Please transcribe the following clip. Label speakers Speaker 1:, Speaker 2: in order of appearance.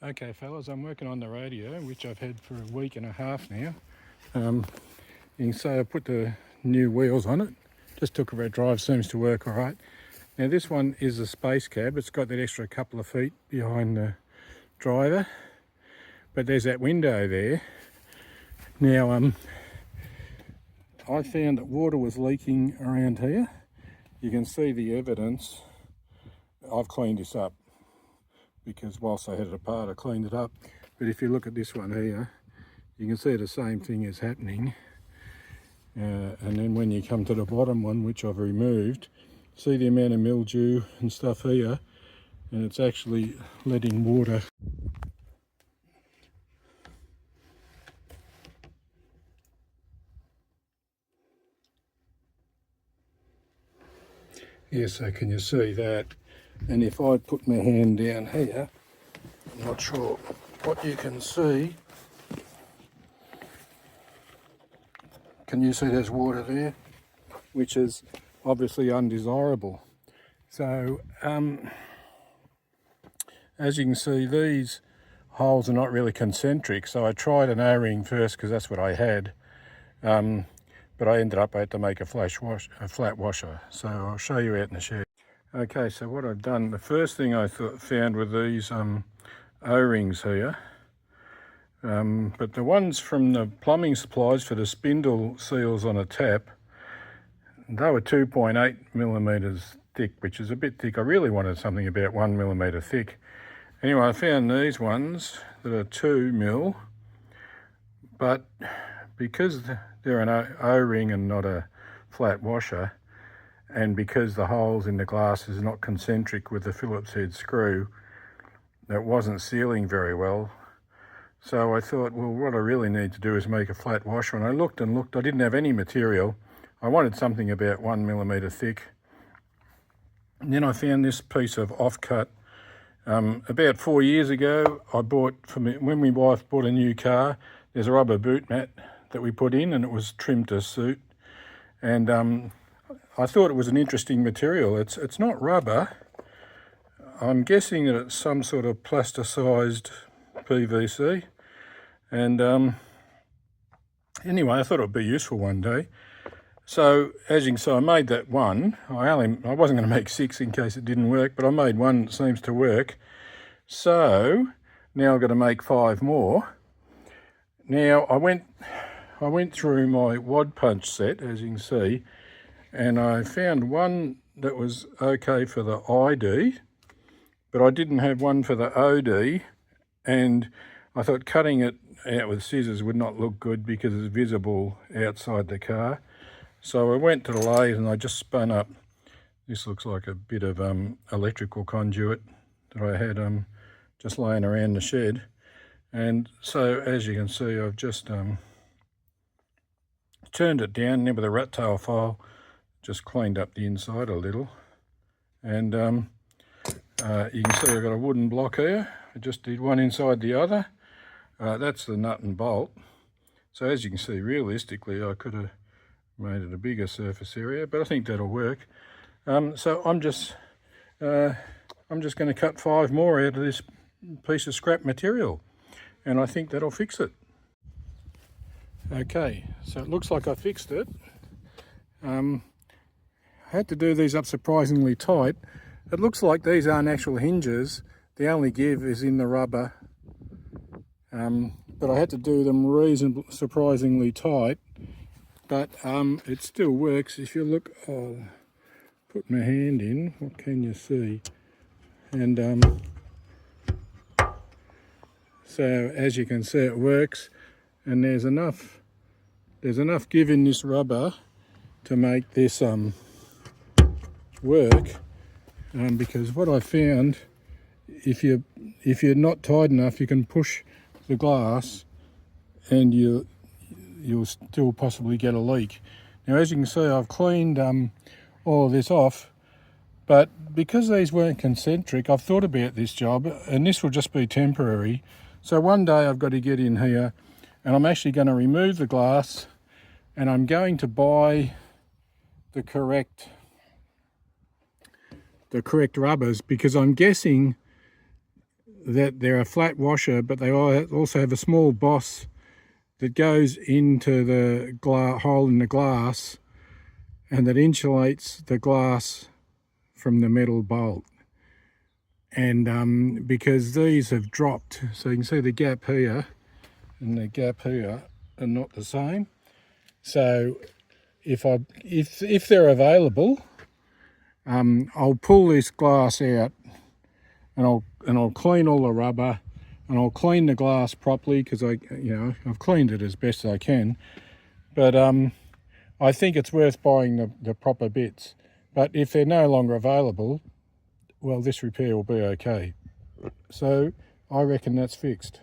Speaker 1: Okay fellas, I'm working on the radio, which I've had for a week and a half now. You can see I put the new wheels on it. Just took it for a drive, seems to work all right. Now this one is a space cab. It's got that extra couple of feet behind the driver, but there's that window there. Now I found that water was leaking around here. You can see the evidence. I've cleaned this up, because whilst I had it apart I cleaned it up, but if you look at this one here, you can see the same thing is happening, and then when you come to the bottom one, which I've removed, see the amount of mildew and stuff here, and it's actually letting water. Yeah, so can you see that? And if I put my hand down here, I'm not sure what you can see. Can you see there's water there? Which is obviously undesirable. So, as you can see, these holes are not really concentric. So I tried an O-ring first because that's what I had. But I ended up, I had to make a flat washer. So I'll show you out in the shed. Okay, so what I've done, the first thing I found were these O-rings here. But the ones from the plumbing supplies for the spindle seals on a tap, they were 2.8 millimeters thick, which is a bit thick. I really wanted something about 1 millimeter thick. Anyway, I found these ones that are 2 mil, but because they're an O-ring and not a flat washer, and because the holes in the glass is not concentric with the Phillips head screw, it wasn't sealing very well. So I thought, well, what I really need to do is make a flat washer. And I looked and looked, I didn't have any material. I wanted something about 1 millimeter thick. And then I found this piece of offcut. About 4 years ago, I bought, when my wife bought a new car, there's a rubber boot mat that we put in, and it was trimmed to suit. And I thought it was an interesting material. It's not rubber. I'm guessing that it's some sort of plasticized PVC. And anyway, I thought it would be useful one day. So as you can see, I made that one. I wasn't going to make 6 in case it didn't work, but I made one that seems to work. So now I've got to make 5 more. Now I went through my wad punch set, as you can see, and I found one that was okay for the ID, but I didn't have one for the OD, and I thought cutting it out with scissors would not look good because it's visible outside the car. So I went to the lathe and I just spun up, this looks like a bit of electrical conduit that I had just laying around the shed. And so as you can see, I've just turned it down there with a rat tail file, just cleaned up the inside a little. And you can see I've got a wooden block here. I just did one inside the other. That's the nut and bolt. So as you can see, realistically, I could have made it a bigger surface area, but I think that'll work. So I'm just going to cut 5 more out of this piece of scrap material, and I think that'll fix it. Okay, so it looks like I fixed it. I had to do these up surprisingly tight. It looks like these aren't actual hinges. The only give is in the rubber. But I had to do them surprisingly tight. But it still works. If you look, I'll put my hand in. What can you see? And so as you can see, it works. And there's enough give in this rubber to make this work. Because what I found, if you're not tight enough, you can push the glass and you'll still possibly get a leak. Now as you can see, I've cleaned all of this off, but because these weren't concentric, I've thought about this job, and this will just be temporary. So one day I've got to get in here and I'm actually going to remove the glass, and I'm going to buy the correct rubbers, because I'm guessing that they're a flat washer, but they also have a small boss that goes into the hole in the glass, and that insulates the glass from the metal bolt. And because these have dropped, so you can see the gap here and the gap here are not the same. So if they're available, I'll pull this glass out and I'll clean all the rubber, and I'll clean the glass properly, because I've cleaned it as best I can. But I think it's worth buying the proper bits. But if they're no longer available, well, this repair will be okay. So I reckon that's fixed.